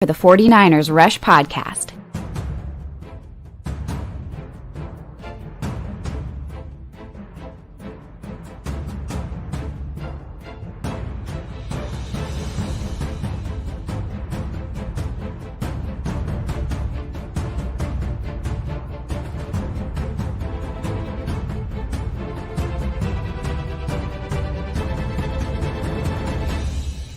for the 49ers Rush Podcast.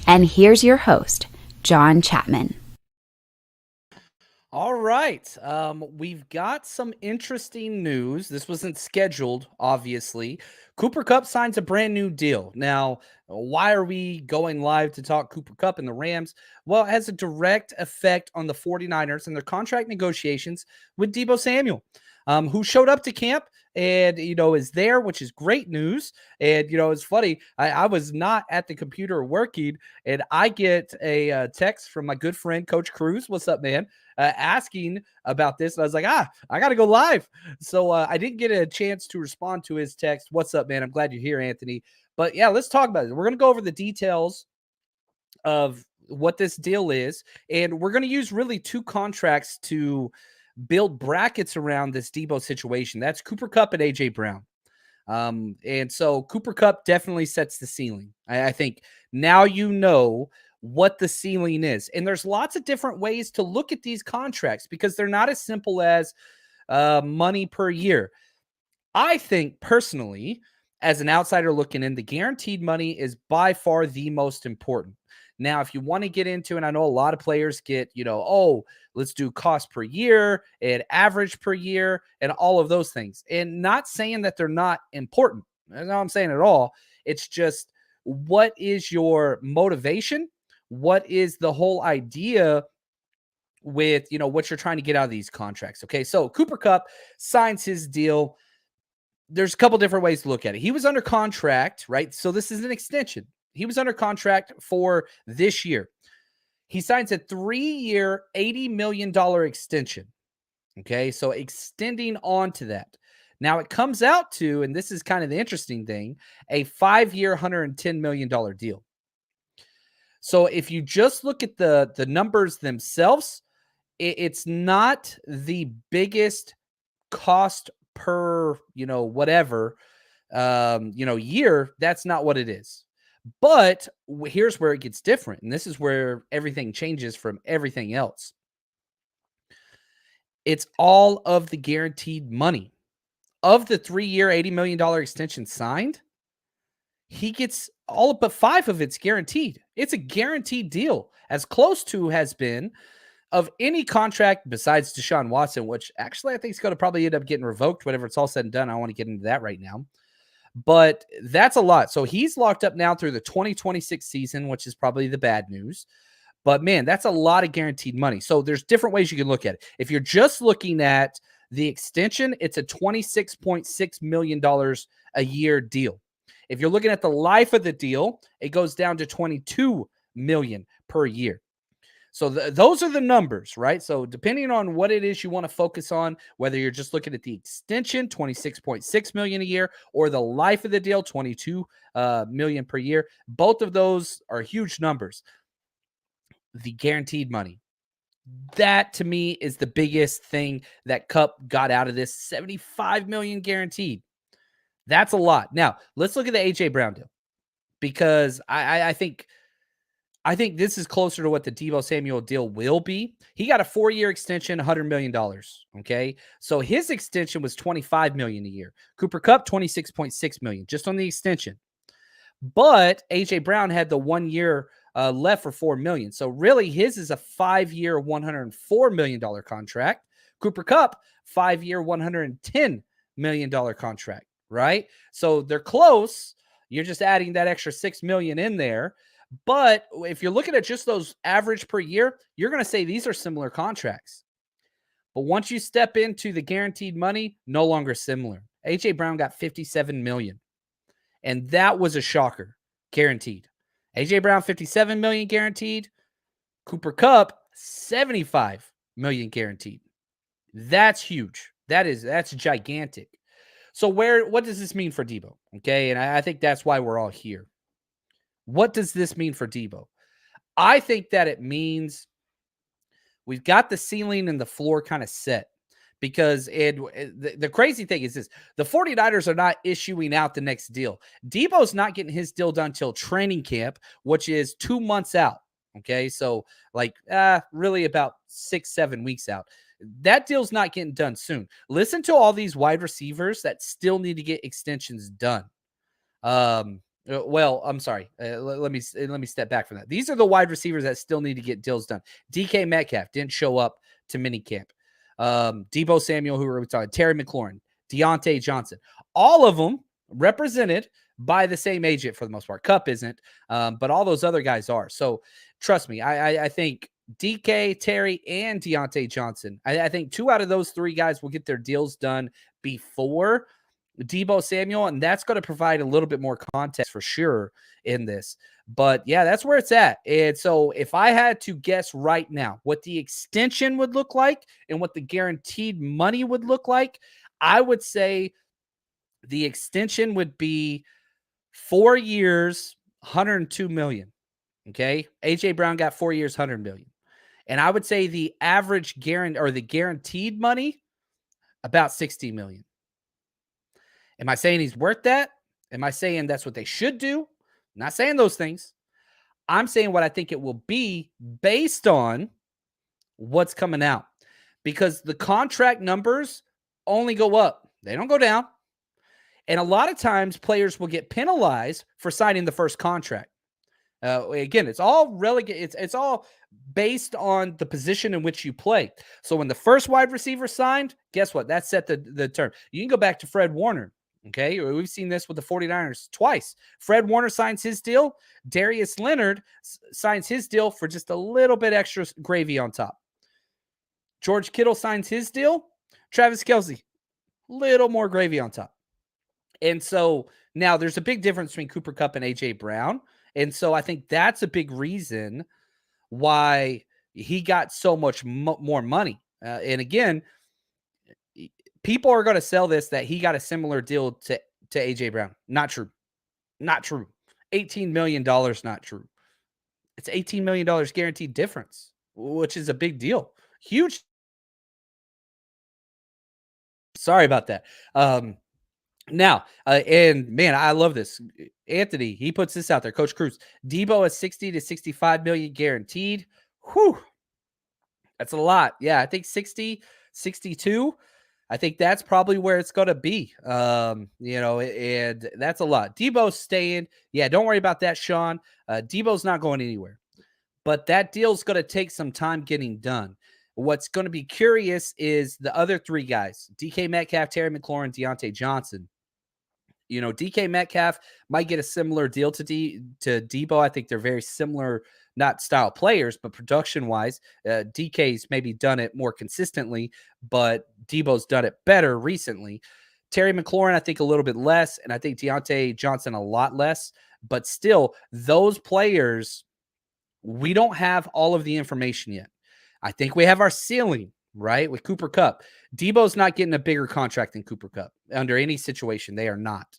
And here's your host, John Chapman. All right. We've got some interesting news. This wasn't scheduled, obviously. Cooper Kupp signs a brand new deal. Now, why are we going live to talk Cooper Kupp and the Rams? Well, it has a direct effect on the 49ers and their contract negotiations with Deebo Samuel, who showed up to camp and, is there, which is great news. And, it's funny. I was not at the computer working, and I get a text from my good friend, Coach Cruz. What's up, man? Asking about this. And I was like, I got to go live. So I didn't get a chance to respond to his text. What's up, man? I'm glad you're here, Anthony. But yeah, let's talk about it. We're going to go over the details of what this deal is. And we're going to use really two contracts to build brackets around this Deebo situation. That's Cooper Kupp and AJ Brown. And so Cooper Kupp definitely sets the ceiling. I think now you know what the ceiling is. And there's lots of different ways to look at these contracts because they're not as simple as money per year. I think personally, as an outsider looking in, the guaranteed money is by far the most important. Now, if you want to get into, and I know a lot of players get, let's do cost per year and average per year and all of those things. And not saying that they're not important. That's not what I'm saying at all. It's just, what is your motivation? What is the whole idea with, what you're trying to get out of these contracts? Okay, so Cooper Kupp signs his deal. There's a couple different ways to look at it. He was under contract, right? So this is an extension. He was under contract for this year. He signs a 3-year, $80 million extension. Okay, so extending on to that. Now it comes out to, and this is kind of the interesting thing, a 5-year, $110 million deal. So if you just look at the numbers themselves, it's not the biggest cost per, whatever, year. That's not what it is. But here's where it gets different. And this is where everything changes from everything else. It's all of the guaranteed money. Of the 3-year, $80 million extension signed, he gets all but 5 of it's guaranteed. It's a guaranteed deal, as close to has been of any contract besides Deshaun Watson, which actually I think is going to probably end up getting revoked whenever it's all said and done. I don't want to get into that right now. But that's a lot. So he's locked up now through the 2026 season, which is probably the bad news. But man, that's a lot of guaranteed money. So there's different ways you can look at it. If you're just looking at the extension, it's a $26.6 million a year deal. If you're looking at the life of the deal, it goes down to $22 million per year. So those are the numbers, right? So depending on what it is you want to focus on, whether you're just looking at the extension, $26.6 million a year, or the life of the deal, $22 million per year, both of those are huge numbers. The guaranteed money, that to me is the biggest thing that Kupp got out of this. $75 million guaranteed. That's a lot. Now let's look at the AJ Brown deal, because I think this is closer to what the Deebo Samuel deal will be. He got a 4-year extension, $100 million. Okay. So his extension was $25 million a year. Cooper Kupp, $26.6 million just on the extension. But AJ Brown had the 1 year left for $4 million. So really his is a 5-year, $104 million contract. Cooper Kupp, 5-year, $110 million contract, right? So they're close. You're just adding that extra $6 million in there. But if you're looking at just those average per year, you're going to say these are similar contracts. But once you step into the guaranteed money, no longer similar. AJ Brown got $57 million. And that was a shocker, guaranteed. AJ Brown, $57 million guaranteed. Cooper Kupp, $75 million guaranteed. That's huge. That's gigantic. So what does this mean for Deebo? Okay, and I think that's why we're all here. What does this mean for Deebo? I think that it means we've got the ceiling and the floor kind of set. Because the crazy thing is this, the 49ers are not issuing out the next deal. Deebo's not getting his deal done till training camp, which is 2 months out. Okay, so like really about 6-7 weeks out. That deal's not getting done soon. Listen to all these wide receivers that still need to get extensions done. Well, I'm sorry. Let me step back from that. These are the wide receivers that still need to get deals done. DK Metcalf didn't show up to minicamp. Deebo Samuel, who we talking, Terry McLaurin, Deontay Johnson, all of them represented by the same agent for the most part. Kupp isn't, but all those other guys are. So trust me, I think DK, Terry, and Deontay Johnson, I think 2 out of those 3 guys will get their deals done before Deebo Samuel, and that's going to provide a little bit more context for sure in this. But yeah, that's where it's at. And so if I had to guess right now what the extension would look like and what the guaranteed money would look like, I would say the extension would be 4 years, $102 million. Okay. AJ Brown got 4 years, $100 million. And I would say the average guaranteed money, about $60 million. Am I saying he's worth that? Am I saying that's what they should do? I'm not saying those things. I'm saying what I think it will be based on what's coming out. Because the contract numbers only go up. They don't go down. And a lot of times players will get penalized for signing the first contract. Again, it's all it's all based on the position in which you play. So when the first wide receiver signed, guess what? That set the term. You can go back to Fred Warner. Okay, we've seen this with the 49ers twice. Fred Warner signs his deal. Darius Leonard signs his deal for just a little bit extra gravy on top. George Kittle signs his deal. Travis Kelce, little more gravy on top. And so now there's a big difference between Cooper Kupp and A.J. Brown. And so I think that's a big reason why he got so much more money. And again, people are going to sell this that he got a similar deal to A.J. Brown. Not true. Not true. $18 million, not true. It's $18 million guaranteed difference, which is a big deal. Huge. Sorry about that. Now, and man, I love this. Anthony, he puts this out there. Coach Cruz, Deebo is 60 to 65 million guaranteed. Whew. That's a lot. Yeah, I think 60, 62. I think that's probably where it's going to be. And that's a lot. Deebo's staying. Yeah, don't worry about that, Sean. Deebo's not going anywhere. But that deal's going to take some time getting done. What's going to be curious is the other 3 guys, DK Metcalf, Terry McLaurin, Deontay Johnson. DK Metcalf might get a similar deal to Deebo. I think they're very similar, not style players, but production-wise. DK's maybe done it more consistently, but Deebo's done it better recently. Terry McLaurin, I think a little bit less, and I think Deontay Johnson a lot less. But still, those players, we don't have all of the information yet. I think we have our ceiling, right, with Cooper Kupp. Deebo's not getting a bigger contract than Cooper Kupp under any situation. They are not.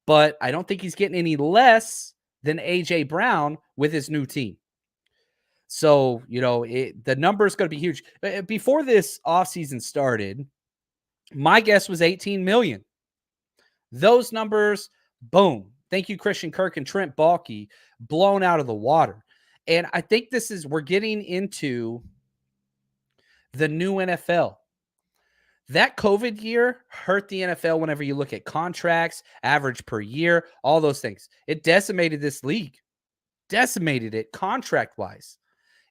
But I don't think he's getting any less than A.J. Brown with his new team. So, the number is going to be huge. Before this offseason started, my guess was 18 million. Those numbers, boom. Thank you, Christian Kirk and Trent Baalke, blown out of the water. And I think we're getting into the new NFL. That COVID year hurt the NFL whenever you look at contracts, average per year, all those things. It decimated this league, decimated it contract-wise.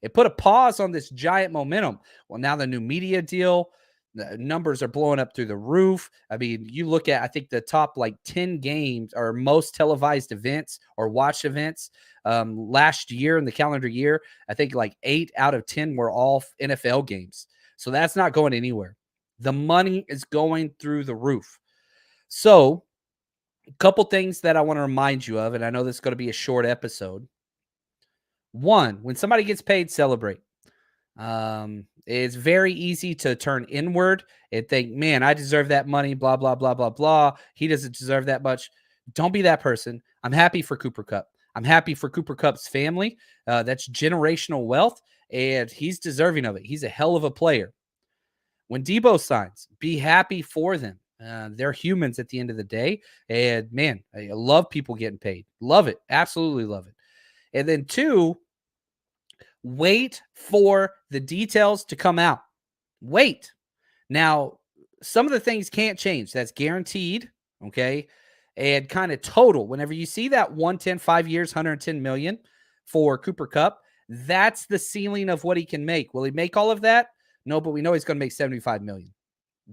It put a pause on this giant momentum. Well, now the new media deal, the numbers are blowing up through the roof. I mean, you look at, I think the top 10 games or most televised events or watched events last year in the calendar year, I think 8 out of 10 were all NFL games. So that's not going anywhere. The money is going through the roof. So a couple things that I want to remind you of, and I know this is going to be a short episode. One, when somebody gets paid, celebrate. It's very easy to turn inward and think, man, I deserve that money, blah, blah, blah, blah, blah. He doesn't deserve that much. Don't be that person. I'm happy for Cooper Kupp. I'm happy for Cooper Kupp's family. That's generational wealth. and he's deserving of it. He's a hell of a player. When Deebo signs, be happy for them. They're humans at the end of the day. And man, I love people getting paid. Love it. Absolutely love it. And then 2, wait for the details to come out. Wait. Now, some of the things can't change. That's guaranteed. Okay. And kind of total. Whenever you see that 110, 5 years, 110 million for Cooper Kupp, that's the ceiling of what he can make. Will he make all of that? No, but we know he's going to make 75 million.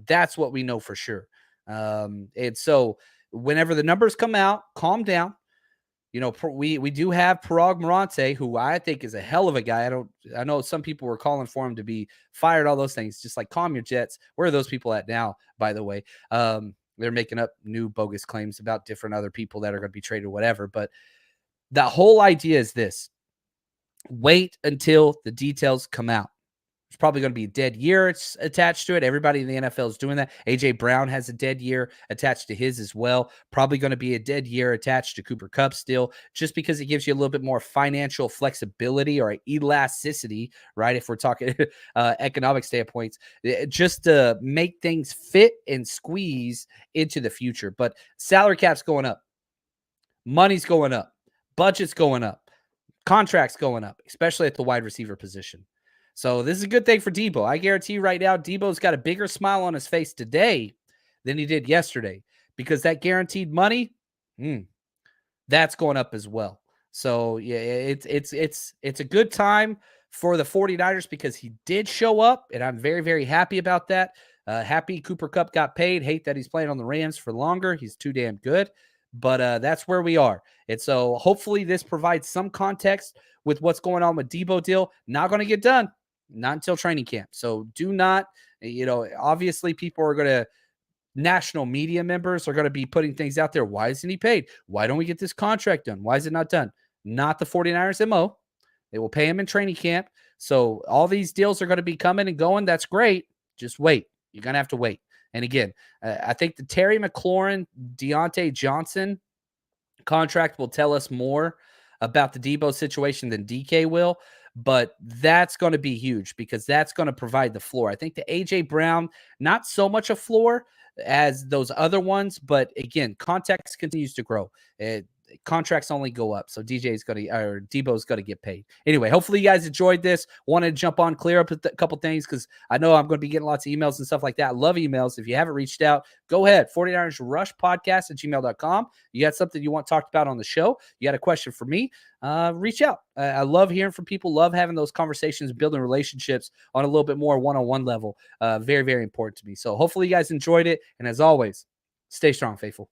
That's what we know for sure. And so whenever the numbers come out, calm down. You know, we do have Parag Marante, who I think is a hell of a guy. I know some people were calling for him to be fired, all those things. Just like, calm your jets. Where are those people at now, by the way? They're making up new bogus claims about different other people that are going to be traded or whatever. But the whole idea is this: wait until the details come out. There's probably going to be a dead year attached to it. Everybody in the NFL is doing that. A.J. Brown has a dead year attached to his as well. Probably going to be a dead year attached to Cooper Kupp still, just because it gives you a little bit more financial flexibility or elasticity, right? If we're talking economic standpoints, just to make things fit and squeeze into the future. But salary cap's going up. Money's going up. Budget's going up. Contracts going up, especially at the wide receiver position. So this is a good thing for Deebo. I guarantee you right now, Deebo's got a bigger smile on his face today than he did yesterday, because that guaranteed money, that's going up as well. So yeah, it's a good time for the 49ers because he did show up, and I'm very, very happy about that. Happy Cooper Kupp got paid. Hate that he's playing on the Rams for longer. He's too damn good. But that's where we are. And so hopefully this provides some context with what's going on with Deebo deal. Not going to get done. Not until training camp. So do not, obviously people are going to, national media members are going to be putting things out there. Why isn't he paid? Why don't we get this contract done? Why is it not done? Not the 49ers MO. They will pay him in training camp. So all these deals are going to be coming and going. That's great. Just wait. You're going to have to wait. And again, I think the Terry McLaurin, Deontay Johnson contract will tell us more about the Deebo situation than DK will. But that's going to be huge because that's going to provide the floor. I think the A.J. Brown, not so much a floor as those other ones. But again, context continues to grow. Contracts only go up. So Deebo's going to get paid. Anyway, hopefully you guys enjoyed this. Wanted to jump on, clear up a couple things because I know I'm going to be getting lots of emails and stuff like that. I love emails. If you haven't reached out, go ahead. 49ers Rush Podcast at gmail.com. You got something you want talked about on the show? You got a question for me? Reach out. I love hearing from people. Love having those conversations, building relationships on a little bit more one-on-one level. Very, very important to me. So hopefully you guys enjoyed it. And as always, stay strong, faithful.